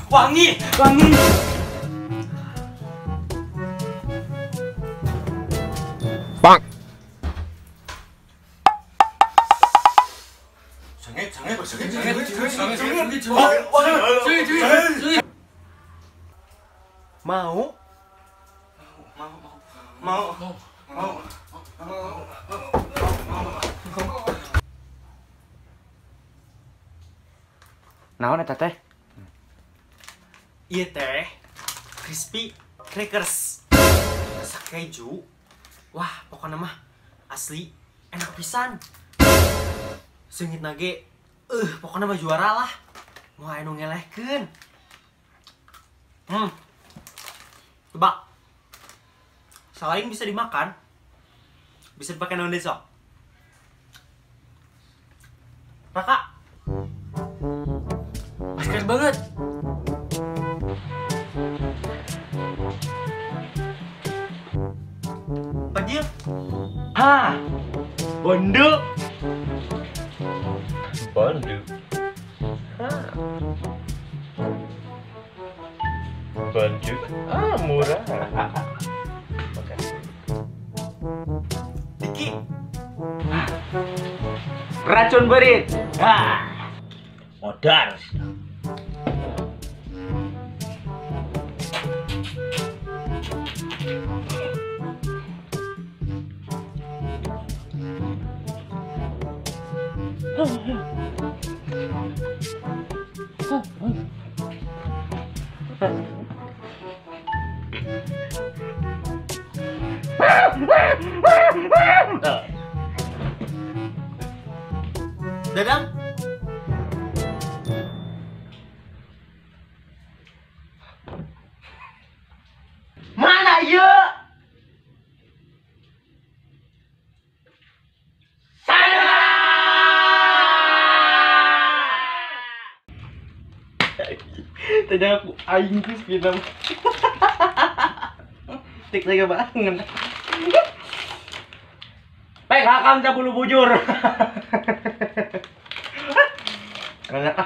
Wangi, wangi. Bang. Mau? Naon eta teh? Iya teh, crispy crackers, rasa keju. Wah, pokoknya mah asli enak pisan. Seungit nage, pokoknya mah juara lah. Mau anu ngelehkeun. Coba. Selain bisa dimakan, bisa dipakai naon deui sok? Raka. Masker banget. Pajil. Ha. Bondu. Bondu. Ha. Bondu. Ah, murah. Oke. Diki. Racun berit. Ha. Modal. Dadang. Mana ya? Saya. Tadi aku aing geus film. Tik lagi banget. Pek hakam bulu bujur. Enak